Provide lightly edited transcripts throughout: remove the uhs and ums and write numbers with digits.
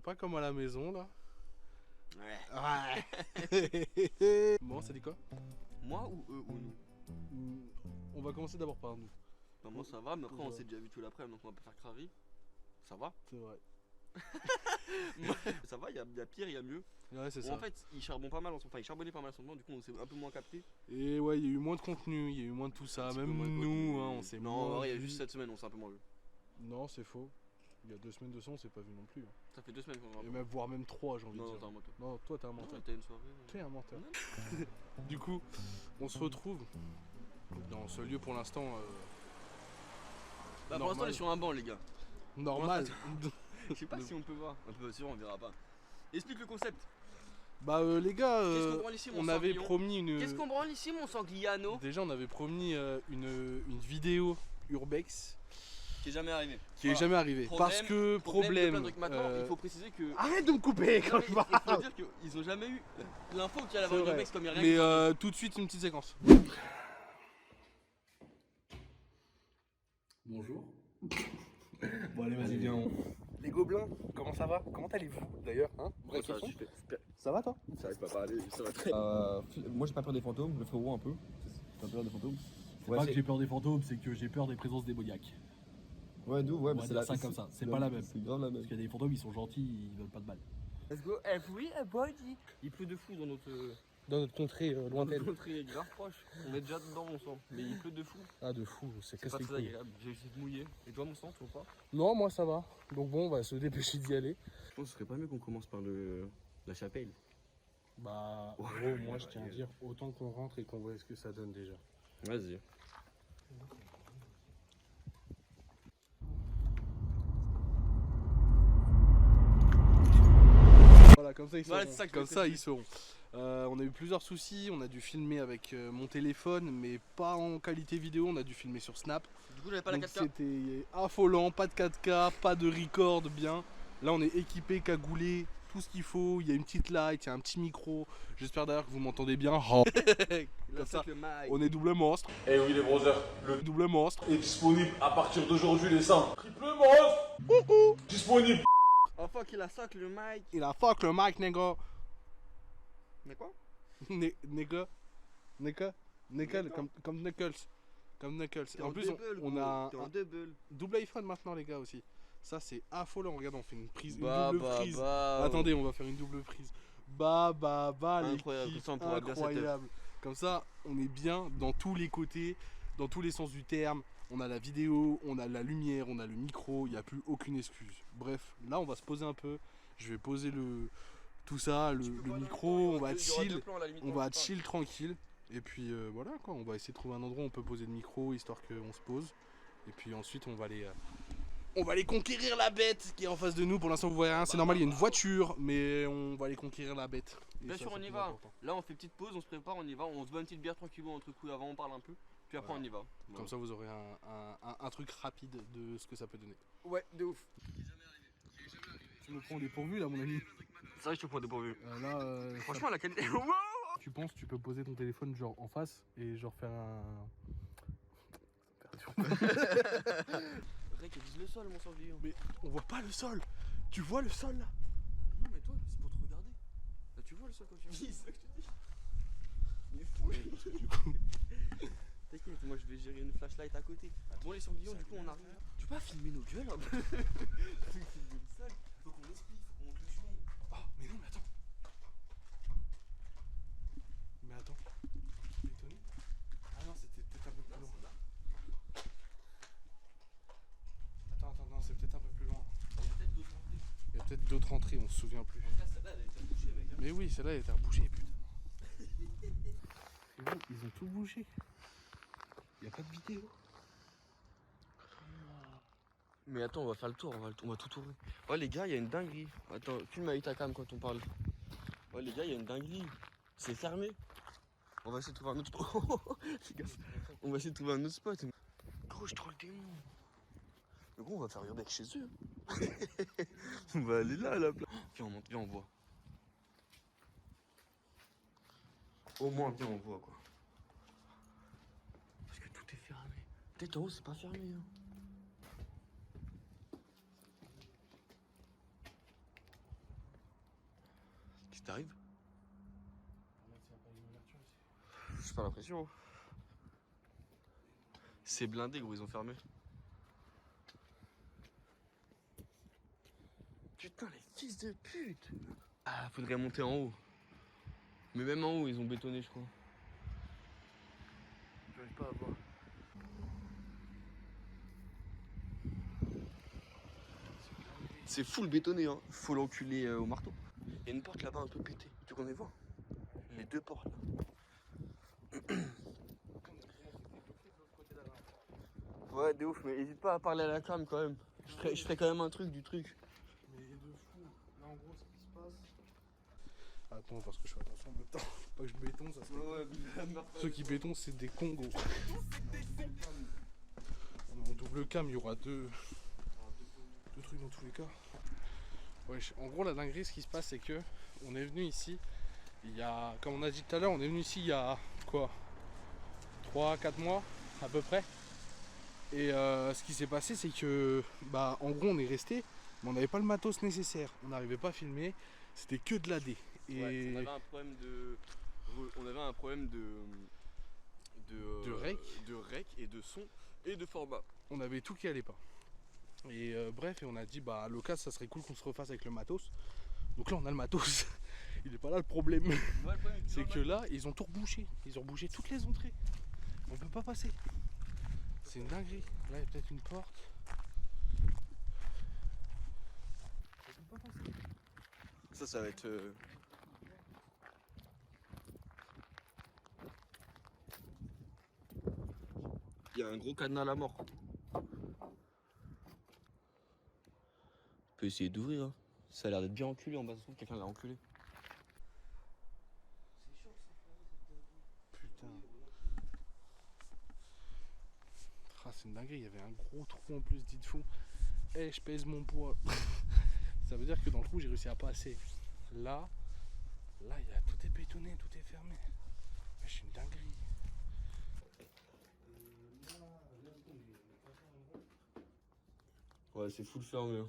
pas comme à la maison là. Ouais. Ouais. Bon, ça dit quoi? Moi ou eux ou nous? On va commencer d'abord par nous. Bah, moi ça va, mais après on Ouais. s'est déjà vu tout l'après-midi, donc on va pas faire cravi. Ça va? C'est vrai. Ça va, il y a pire, il y a mieux. Ouais, c'est Bon, ça. en fait, il charbonne pas mal en ce moment, enfin il charbonnait pas mal en ce moment, du coup on s'est un peu moins capté. Et ouais, il y a eu moins de contenu, il y a eu moins de tout ça. Un petit Même peu moins de nous, contenu. hein, on s'est Non, moins ouais, il y a vu. juste cette semaine, on s'est un peu moins vu. Non, c'est faux. Il y a 2 semaines de ça, on s'est pas vu non plus. Hein. Ça fait 2 semaines qu'on va Et pas. même, voire même 3, j'ai envie de Non, dire. t'as un menteur. Non, toi, t'es un Non, menteur. t'as une soirée. T'es un menteur. Non. Du coup, on se retrouve dans ce lieu pour l'instant Bah, pour l'instant, on est sur un banc, les gars. normal. Je sais pas si on peut voir. Un peu sûr, on verra pas. Explique le concept. Bah les gars, Qu'est-ce qu'on branle ici, mon on avait sanglion promis une. Qu'est-ce qu'on branle ici, mon sangliano? Déjà, on avait promis une vidéo urbex Qui est jamais arrivé. qui est jamais arrivée. Problème- Parce que de plein de problème. trucs. Maintenant, il faut préciser que. Arrête de me couper Non, quand mais je il faut parle. dire qu'ils ont jamais eu l'info qu'il y allait C'est avoir une vrai. urbex comme il y a rien Mais qui sortait. tout de suite une petite séquence. Bonjour. Bon allez vas-y viens. Les gobelins, comment ça va? Comment allez-vous d'ailleurs hein? Vraie Ça, question. tu fais- Ça va toi? ça va pas aller, ça va très. Moi j'ai pas peur des fantômes, le frérot un peu. T'as peur des fantômes? C'est pas que j'ai peur des fantômes, c'est que j'ai peur des présences démoniaques. Ouais, d'où? Ouais, On mais va c'est dire la ça comme ça, c'est pas la même. C'est grave la même. Parce qu'il y a des fantômes, ils sont gentils, ils veulent pas de mal. Let's go, every body. Il pleut de fou dans notre Dans notre contrée lointaine. contrée grave proche. On est déjà dedans, mon sang. Mais il pleut de fou. Ah de fou, c'est C'est casse pas les très couilles. agréable. J'ai essayé de mouiller. Et toi, mon sang, tu vois pas? Non moi ça va. Donc bon on va se dépêcher d'y aller. Je pense que ce serait pas mieux qu'on commence par la chapelle. Bah gros moi je tiens à dire autant qu'on rentre et qu'on voit ce que ça donne déjà. Vas-y. Voilà comme ça ils Voilà, seront. c'est ça que Comme je ça veux ils seront. On a eu plusieurs soucis, on a dû filmer avec mon téléphone mais pas en qualité vidéo, on a dû filmer sur Snap. Du coup, j'avais pas la Donc 4K. c'était affolant, pas de 4K, pas de record bien. Là on est équipé, cagoulé, tout ce qu'il faut, il y a une petite light, il y a un petit micro. J'espère d'ailleurs que vous m'entendez bien. Oh. Comme ça, le mic. on est double monstre. Eh oui les brothers, le Double monstre. est disponible à partir d'aujourd'hui les 100. Triple monstre disponible. Oh fuck, il a sac le mic. Il a fuck le mic nigga. Mais quoi? Nigga. Comme Knuckles. Comme Knuckles. T'es En plus on a T'es en un double. double iPhone maintenant les gars aussi. Ça c'est affolant, regarde on fait une prise, une Bah, double bah, prise. bah. Attendez, on va faire une double prise. Incroyable, l'équipe, comme ça, on pourra bien incroyable. Comme ça, on est bien dans tous les côtés, dans tous les sens du terme. On a la vidéo, on a la lumière, on a le micro, il n'y a plus aucune excuse. Bref, là on va se poser un peu. Je vais poser tout ça, le micro, on va chill, chill tranquille. Et puis voilà quoi, on va essayer de trouver un endroit où on peut poser le micro histoire qu'on se pose. Et puis ensuite on va aller conquérir la bête qui est en face de nous. Pour l'instant vous voyez rien, c'est normal, il y a une voiture, mais on va aller conquérir la bête. Et Bien ça, sûr, c'est on y plus va. important. Là, on fait petite pause, on se prépare, on y va. On se boit une petite bière tranquillement entre coups avant, on parle un peu. Puis après, Voilà. on y va. Comme ça vous aurez un truc rapide de ce que ça peut donner. Ouais, de ouf. Tu me prends dépourvu là mon ami. C'est vrai que je te prends dépourvu. Là, Franchement, la qualité. Wow. tu penses tu peux poser ton téléphone genre en face et genre faire un... Rec, vise le sol, mon sanglion. Mais on voit pas le sol. Tu vois le sol là? Non, mais toi, c'est pour te regarder. Là, tu vois le sol quand tu vises, c'est ça que je te dis. Il est fou. Du coup, T'inquiète, moi je vais gérer une flashlight à côté. Bon, les sanglions, du coup, on arrive. Tu peux pas filmer nos gueules un peu? Tu veux filmer le sol? Faut qu'on explique, faut qu'on monte le tunnel. oh mais non mais attends. Mais attends. Tu es étonné? Ah non c'était peut-être un peu plus loin. Attends, non c'est peut-être un peu plus loin. Il y a peut-être d'autres entrées. Il y a peut-être d'autres entrées, on se souvient plus. En tout cas, celle-là, elle a été bouchée, mec. Mais oui, celle-là elle était rebouchée, putain. Frérot, ils ont tout bougé. Il y a pas de vidéo. Mais attends, on va faire le tour, on va tout tourner. Oh les gars, il y a une dinguerie. Attends, filme avec ta cam quand on parle. Oh les gars, il y a une dinguerie. C'est fermé. On va essayer de trouver un autre spot. Les gars, on va essayer de trouver un autre spot. Gros, je troll le démon. Mais gros, on va faire urbex chez eux. On va aller là à la place. Viens, on monte, viens, on voit. Au moins, viens, on voit quoi. Parce que tout est fermé. Peut-être en haut, c'est pas fermé. Hein. Qu'est-ce qui t'arrive? J'ai pas l'impression. C'est blindé gros, ils ont fermé. Putain les fils de pute. Ah faudrait monter en haut. Mais même en haut ils ont bétonné je crois. J'arrive pas à voir. C'est full bétonné hein. Faut l'enculer au marteau. Il y a une porte là-bas un peu pétée. Tu connais voir? Les deux portes là. Ouais de ouf mais hésite pas à parler à la cam quand même. Je ferai quand même un truc du truc. Mais de fou. Là en gros ce qui se passe. Attends parce que je fais attention en même temps. Faut pas que je béton ça serait. Ceux qui bétonnent c'est des cons gros. En double cam il y aura deux trucs dans tous les cas. Ouais, en gros la dinguerie ce qui se passe c'est que on est venu ici. Il y a, comme on a dit tout à l'heure, on est venu ici il y a quoi 3-4 mois à peu près. Et ce qui s'est passé c'est que bah en gros on est resté mais on n'avait pas le matos nécessaire. On n'arrivait pas à filmer, c'était que de l'AD. Et ouais, on avait un problème de. On avait un problème de rec et de son et de format. On avait tout qui allait pas. Et bref, et on a dit bah à l'occasion ça serait cool qu'on se refasse avec le matos. Donc là on a le matos. Il est pas là le problème. Ouais, C'est que là ils ont tout rebouché. Ils ont rebouché toutes les entrées. On peut pas passer. C'est une dinguerie. Là il y a peut-être une porte. On peut pas passer. Ça va être. Il y a un gros cadenas à la mort. On peut essayer d'ouvrir. Hein. Ça a l'air d'être bien enculé en bas. Ça se trouve quelqu'un l'a enculé. Putain. Ah, c'est une dinguerie, il y avait un gros trou en plus, dites fou. Eh, je pèse mon poids. Ça veut dire que dans le trou, j'ai réussi à passer. Là, il y a tout est bétonné, tout est fermé. Mais c'est une dinguerie. Ouais, c'est full fermé. Hein.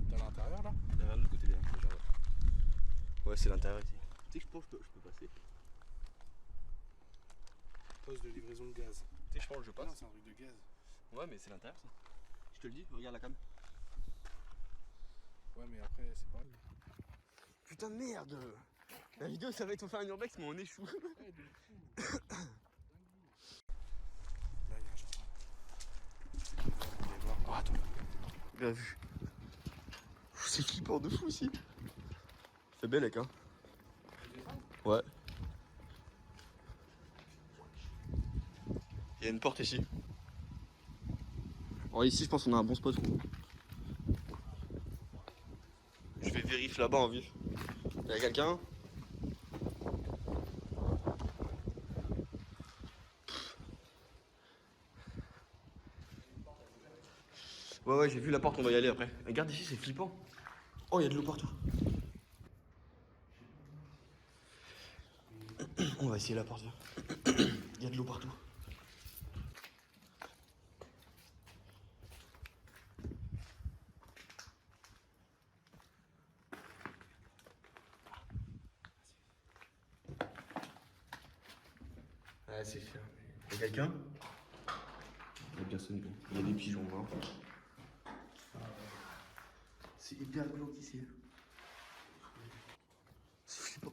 T'es à l'intérieur là? Derrière de l'autre côté derrière. Genre, ouais, c'est l'intérieur ici. Tu sais que je pense que je peux passer. Poste de livraison de gaz. Tu sais, je pense que je passe. Non, c'est un truc de gaz. Ouais, mais c'est l'intérieur ça. Je te le dis, regarde la cam. Ouais, mais après, c'est pas. Putain de merde! La vidéo ça va être on fait un urbex mais on échoue. Là, il y a un jardin. Allez voir. Oh, attends. Bien vu. C'est flippant de fou ici. C'est bel mec hein. Ouais. Il y a une porte ici. Alors ici je pense qu'on a un bon spot. Je vais vérifier là-bas en vif. Y'a quelqu'un? Ouais j'ai vu la porte, on va y aller après. Regarde ici c'est flippant. Oh y'a de l'eau partout. On va essayer la porte. Y'a de l'eau partout. Ah c'est fermé. Y'a quelqu'un? Y'a personne. Il y a des pigeons morts. C'est hyper glauque ici. C'est flippant.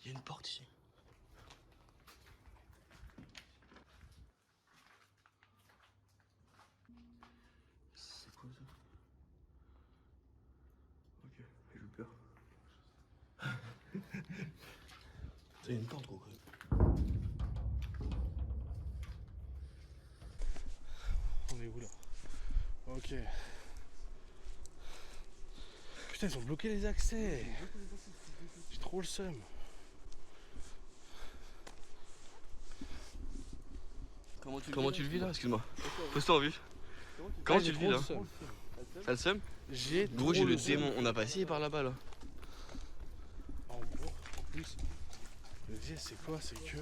Il y a une porte ici. C'est quoi ça? Ok, j'ai eu peur. Il y a une porte gros quand même. On est où là? Ok. Putain, ils ont bloqué les accès. J'ai trop le seum. Comment tu le vis là? Excuse-moi. Pose-toi en vue. Comment tu le vis là? T'as le seum? Gros, j'ai le démon. On n'a pas essayé par là-bas là. En gros, en plus, le dièse c'est quoi? C'est que.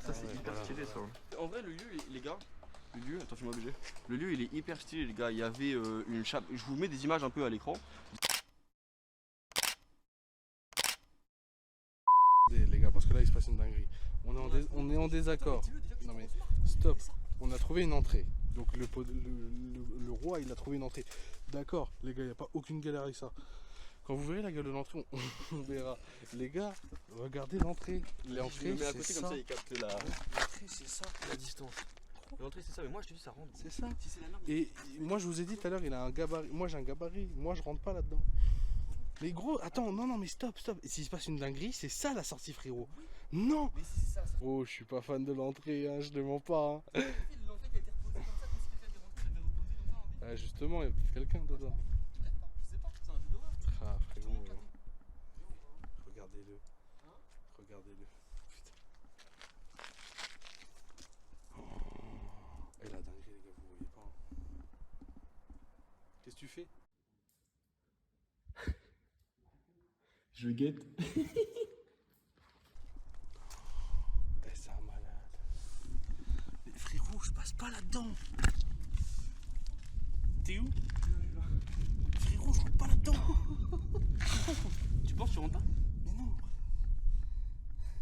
Ça c'est ouais, hyper voilà, stylé voilà. ça. En vrai le lieu les gars, le lieu, attends fais-moi bouger. Le lieu il est hyper stylé les gars, il y avait une chape. Je vous mets des images un peu à l'écran. Les gars, parce que là il se passe une dinguerie. On est en désaccord. Non mais stop. On a trouvé une entrée. Donc le roi il a trouvé une entrée. D'accord, les gars, il n'y a pas aucune galère avec ça. Quand vous verrez la gueule de l'entrée, on verra. Les gars, regardez l'entrée. Je L'entrée, le mets à c'est côté ça. comme ça il capte L'entrée, c'est ça. la distance. L'entrée c'est ça, mais moi je te dis ça rentre. C'est ça. Si c'est la norme. Et moi je vous ai dit tout à l'heure, il a un gabarit. Moi j'ai un gabarit. Moi je rentre pas là-dedans. Mais gros, attends, non, mais stop. Et s'il se passe une dinguerie, c'est ça la sortie, frérot. Non. Mais si c'est ça, Oh, je suis pas fan de l'entrée, hein, je ne mens pas. Hein. l'entrée qui a été reposée comme ça, comme si quelqu'un était rentré, j'avais reposé comme ça en ville. Ah, justement, il y a peut-être quelqu'un dedans. Peut-être pas, je sais pas, c'est un jeu d'horreur. Ah, frérot. Regardez-le. Regardez-le. Putain. Oh. Et la dinguerie, les gars, vous voyez pas. Hein. Qu'est-ce que tu fais? Je guette. Eh, c'est un malade. Mais frérot, je passe pas là-dedans. T'es où? Frérot, je rentre pas là-dedans. Tu penses que tu rentres pas? Mais non.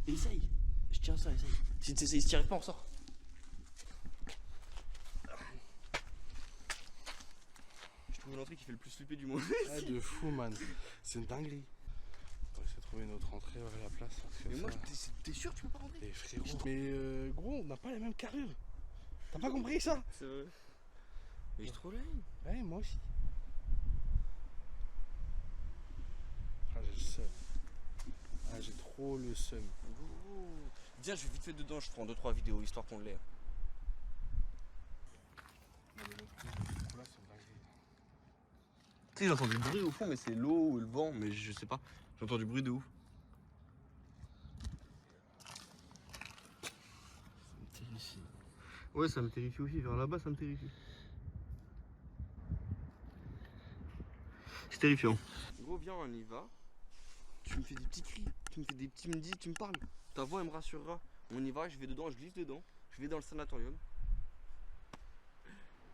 Essaye. Je tiens ça, essaye. Si tu n'y arrives pas, on sort. Je trouve l'entrée qui fait le plus flipper du monde. Ah, de fou, man. C'est une dinguerie. On va essayer de trouver une autre entrée vers la place. Parce que Mais moi, ça... t'es sûr que tu peux pas rentrer? Mais frérot, mais gros, on n'a pas la même carrure. T'as pas compris ça? C'est vrai. Mais j'ai trop la haine. Ouais, moi aussi. Ah, j'ai le seum. Ah, j'ai trop le seum. Viens, je vais vite fait dedans, je prends 2-3 vidéos histoire qu'on l'ait. Non, mais le coup là, c'est une dinguerie. Tu sais, j'entends du bruit au fond, mais c'est l'eau ou le vent, mais je sais pas. J'entends du bruit de ouf. Ça me terrifie. Ouais, ça me terrifie aussi. Vers là-bas, ça me terrifie. C'est terrifiant. Gros, viens, on y va. Tu me fais des petits cris. Tu me fais des petits me dis, tu me parles. Ta voix, elle me rassurera. On y va, je vais dedans, je glisse dedans. Je vais dans le sanatorium.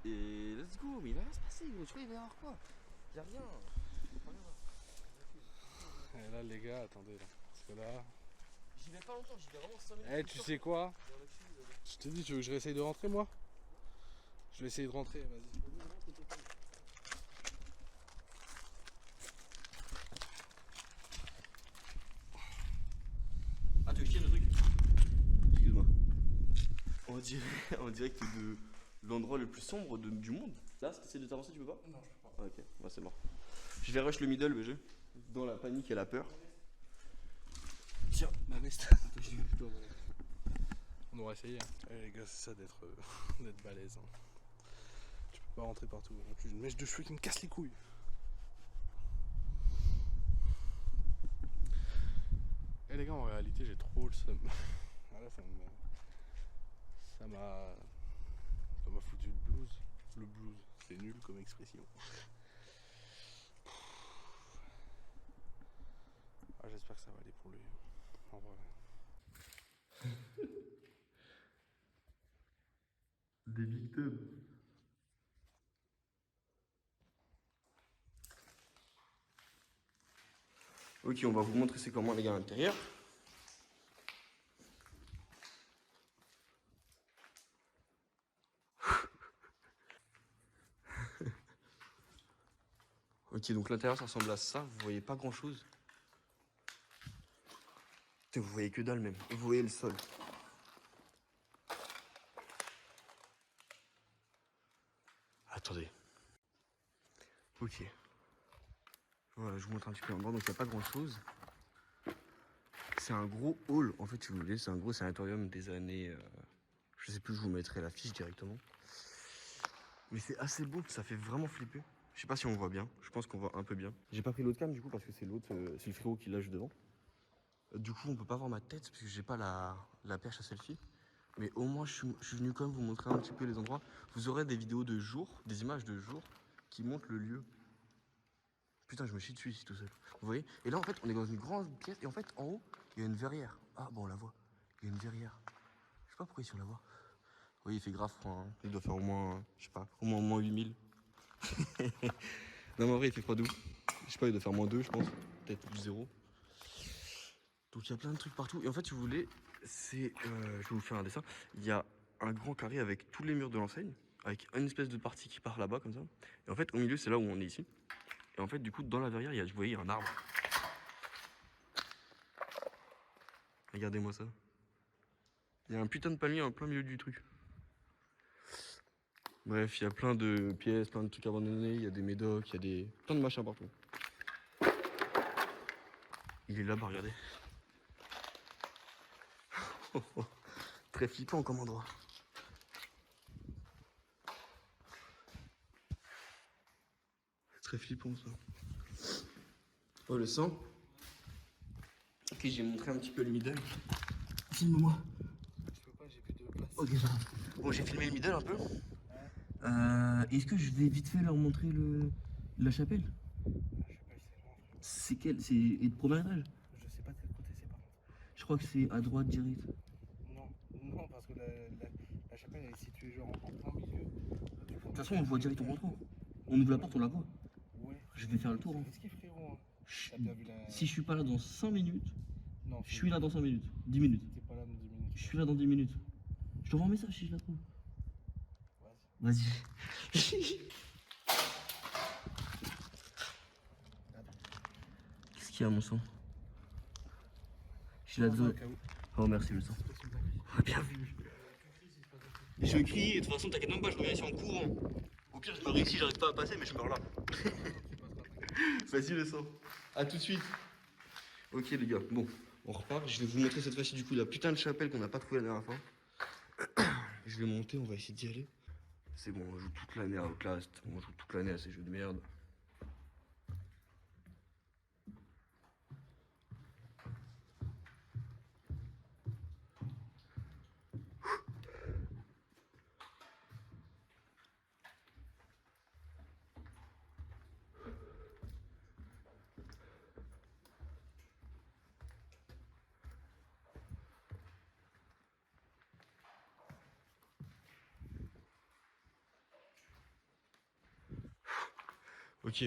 Et let's go. Mais il va rien se passer, gros. Tu crois qu'il va y avoir quoi? Y'a rien. Et là, les gars, attendez là. Parce que là. J'y vais pas longtemps, j'y vais vraiment 5 minutes. Eh, tu sais quoi? Je t'ai dit, tu veux que je réessaye de rentrer moi? Je vais essayer de rentrer, vas-y. Ah, tu veux que je tienne le truc? Excuse-moi. On dirait que t'es de l'endroit le plus sombre du monde. Là, si t'essaies de t'avancer, tu peux pas? Non, je peux pas. Ok, bah c'est mort. Je vais rush le middle, BG. Dans la panique et la peur. Tiens, ma veste. On aurait essayé. Hein. Eh, les gars, c'est ça d'être balèze. Hein. Tu peux pas rentrer partout. En plus, j'ai une mèche de cheveux qui me casse les couilles. Eh les gars, en réalité, j'ai trop le seum. Voilà, ça m'a foutu le blues. Le blues, c'est nul comme expression. Ah, j'espère que ça va aller pour lui. En vrai. Des victimes. Ok, on va vous montrer c'est comment les gars à l'intérieur. Ok, donc l'intérieur ça ressemble à ça, vous voyez pas grand chose. Vous voyez que dalle même, vous voyez le sol. Attendez. Ok. Voilà, je vous montre un petit peu en bas, donc il n'y a pas grand chose. C'est un gros hall, en fait, si vous voulez, c'est un gros sanatorium des années. Je sais plus, je vous mettrai la fiche directement. Mais c'est assez beau, ça fait vraiment flipper. Je sais pas si on voit bien, je pense qu'on voit un peu bien. J'ai pas pris l'autre cam du coup parce que c'est l'autre, c'est le frérot qui lâche devant. Du coup, on peut pas voir ma tête parce que j'ai pas la perche à selfie. Mais au moins, je suis venu quand même vous montrer un petit peu les endroits. Vous aurez des vidéos de jour, des images de jour qui montrent le lieu. Putain, je me chie dessus ici tout seul. Vous voyez? Et là, en fait, on est dans une grande pièce et en fait, en haut, il y a une verrière. Ah bon, on la voit. Il y a une verrière. pas pourquoi ils sont là-bas. Oui, il fait grave froid, hein. Il doit faire au moins, je sais pas, au moins 8000. Non mais en vrai il fait froid d'où? Je sais pas, il doit faire moins 2 je pense. Peut-être plus 0. Donc il y a plein de trucs partout. Et en fait si vous voulez, c'est. Je vais vous faire un dessin. Il y a un grand carré avec tous les murs de l'enseigne. Avec une espèce de partie qui part là-bas comme ça. Et en fait au milieu c'est là où on est ici. Et en fait du coup dans la verrière, vous voyez, il y a un arbre. Regardez-moi ça. Il y a un putain de palmier en plein milieu du truc. Bref, il y a plein de pièces, plein de trucs abandonnés, il y a des médocs, il y a des. Plein de machins partout. Il est là-bas, regardez. Très flippant comme endroit. C'est très flippant ça. Oh le sang. Ok, j'ai montré un petit peu le middle. Filme-moi. Je peux pas, j'ai plus de place. Ok, ça va. Bon, j'ai filmé le middle un peu. Est-ce que je vais vite fait leur montrer la chapelle? Je sais pas, c'est loin, frérot. C'est quel? C'est le premier étage? Je sais pas de quel côté c'est par contre. Je crois que c'est à droite direct. Non, non, parce que la chapelle elle est située genre en plein milieu. De toute façon, on le voit direct en rentrant. On ouvre la porte, on la voit. Ouais. Je vais faire le tour. Hein. C'est risqué, frérot. Hein. T'as bien vu la. Si je suis pas là dans 5 minutes, Non, je suis là dans 5 minutes. 10 minutes. T'es pas là dans 10 minutes. Je suis là dans 10 minutes. Je t'envoie un message si je la trouve. Vas-y. Vas-y. Qu'est-ce qu'il y a, mon sang? J'ai la zone. Oh, merci, le sang. Ah, bien vu. Je vais crier, de toute façon, t'inquiète même pas, je reviens ici en courant. Au pire, je meurs ici, j'arrive pas à passer, mais je meurs là. Vas-y, le sang. A tout de suite. Ok, les gars, bon, on repart. Je vais vous montrer cette fois-ci, du coup, la putain de chapelle qu'on n'a pas trouvée la dernière fois. Je vais monter, on va essayer d'y aller. C'est bon, on joue toute l'année à Outlast, on joue toute l'année à ces jeux de merde. Ok.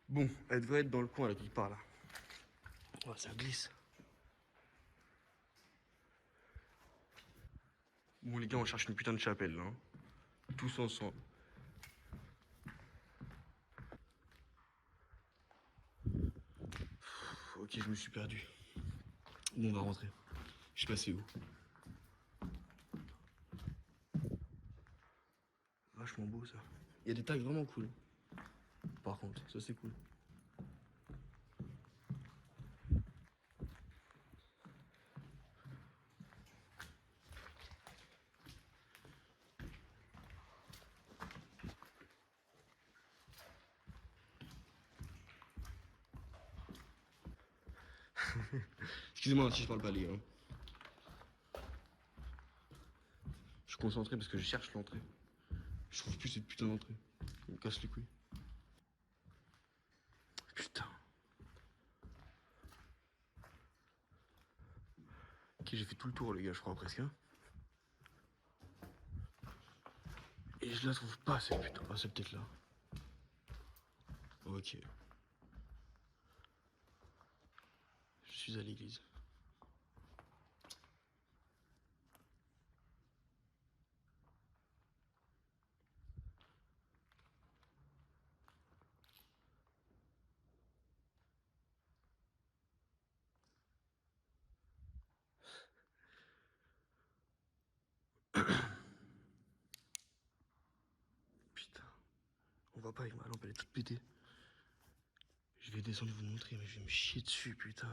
Bon, elle devrait être dans le coin là, quelque part là. Oh, ça glisse. Bon, les gars, on cherche une putain de chapelle là. Hein. Tous ensemble. Ok, je me suis perdu. Bon, on va rentrer. Je sais pas c'est où. Vachement beau ça. Il y a des tags vraiment cool. Par contre, ça c'est cool. Excusez-moi si je parle pas les gars. Je suis concentré parce que je cherche l'entrée. Je trouve plus cette putain d'entrée. Il me casse les couilles. Putain. Ok, j'ai fait tout le tour les gars, je crois presque. Hein. Et je la trouve pas cette putain. Ah, c'est peut-être là. Ok. Je suis à l'église. Putain. On va pas avec ma lampe, elle est toute pétée. Je vais descendre vous montrer, mais je vais me chier dessus, putain.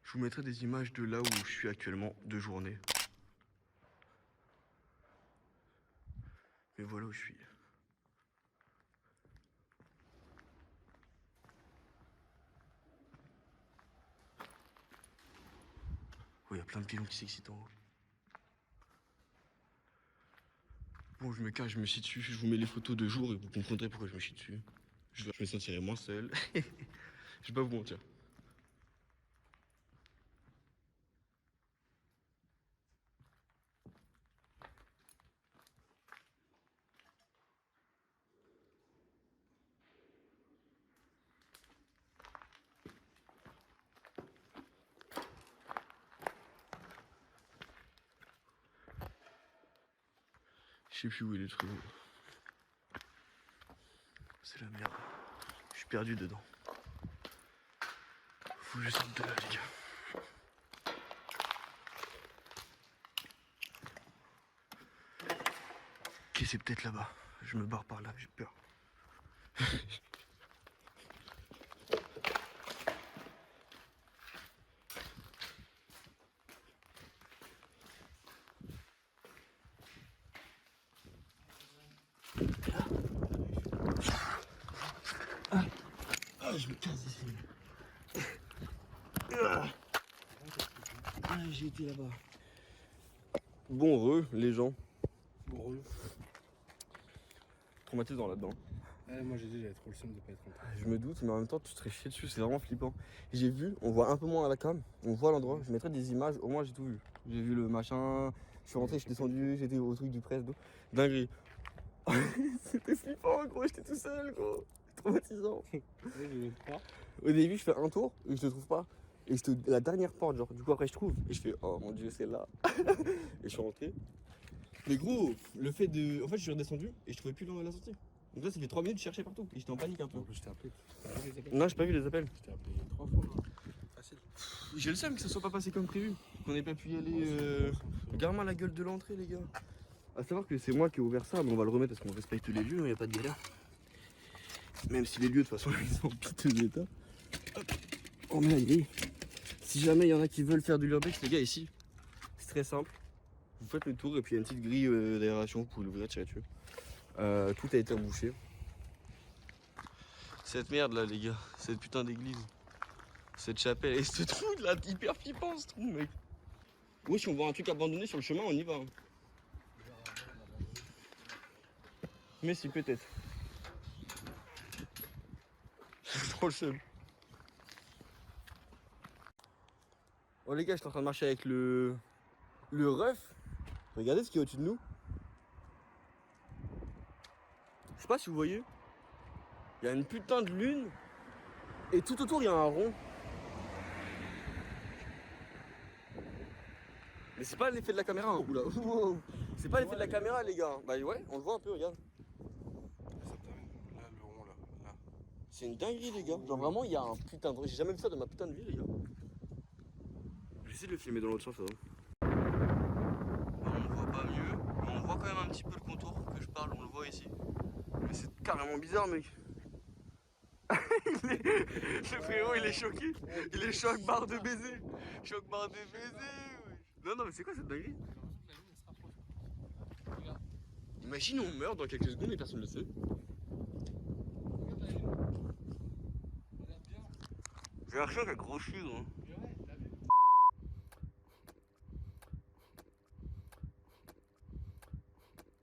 Je vous mettrai des images de là où je suis actuellement, de journée. Mais voilà où je suis. Oh, il y a plein de pilons qui s'excitent en haut. Bon, je me cache, je me chie dessus. Je vous mets les photos de jour et vous comprendrez pourquoi je me chie dessus. Je me sentirai moins seul. Je vais pas vous mentir. Je sais plus où est le truc. C'est la merde. Je suis perdu dedans. Faut que je sorte de là, les gars. Ok, c'est peut-être là-bas. Je me barre par là, j'ai peur. Ah, je me casse ici. Ah, j'ai été là-bas. Bon les gens. Heureux. Traumatisant là-dedans. Moi j'ai dit j'avais trop le seum de pas être rentré. Je me doute, mais en même temps, tu te serais chié dessus, c'est vraiment flippant. J'ai vu, on voit un peu moins à la cam, on voit l'endroit, je mettrai des images, au moins j'ai tout vu. J'ai vu le machin, je suis rentré, je suis descendu, j'étais au truc du presse, dinguerie. C'était flippant, gros, j'étais tout seul, gros. Traumatisant. Au début, je fais un tour et je te trouve pas. Et c'était la dernière porte, genre, du coup, après, je trouve. Et je fais, oh mon dieu, c'est là. Et je suis rentré. Mais gros, le fait de. En fait, je suis redescendu et je trouvais plus la sortie. Donc là, ça fait 3 minutes, je cherchais partout. Et j'étais en panique un peu. En plus je t'ai appelé. T'as vu les appels? Non, j'ai pas vu les appels. Je t'ai appelé 3 fois. Facile. J'ai le seum que ça soit pas passé comme prévu. Qu'on ait pas pu y aller. Regarde-moi la gueule de l'entrée, les gars. À savoir que c'est moi qui ai ouvert ça, mais on va le remettre parce qu'on respecte les lieux, il n'y a pas de galère. Même si les lieux, de toute façon, ils sont en piteux état. Hop, on met la grille. Si jamais il y en a qui veulent faire de l'urbex, les gars, ici, c'est très simple. Vous faites le tour et puis il y a une petite grille d'aération, vous pouvez l'ouvrir, tirer dessus. Tout a été embouché. Cette merde là, les gars, cette putain d'église, cette chapelle et ce trou là, hyper flippant ce trou, mec. Oui, si on voit un truc abandonné sur le chemin, on y va. Hein. Mais si, peut-être. Trop le seul. Oh les gars, je suis en train de marcher avec le ref. Regardez ce qu'il y a au-dessus de nous. Je sais pas si vous voyez. Il y a une putain de lune. Et tout autour, il y a un rond. Mais c'est pas l'effet de la caméra. Hein. Oula. C'est pas l'effet de la caméra, les gars. Bah ouais, on le voit un peu, regarde. Là, le rond là. C'est une dinguerie, les gars. Genre vraiment, il y a un putain de... J'ai jamais vu ça de ma putain de vie, les gars. J'essaie de le filmer dans l'autre sens, ça va. On ne voit pas mieux, mais on voit quand même un petit peu le contour que je parle, on le voit ici. Mais c'est carrément bizarre, mec. Le frérot, il est choqué. Il est choc barre de baiser. Choc barre de baiser. Ouais. Non, mais c'est quoi cette dinguerie? Imagine, on meurt dans quelques secondes et personne ne le sait. J'ai l'impression qu'elle grossit, hein.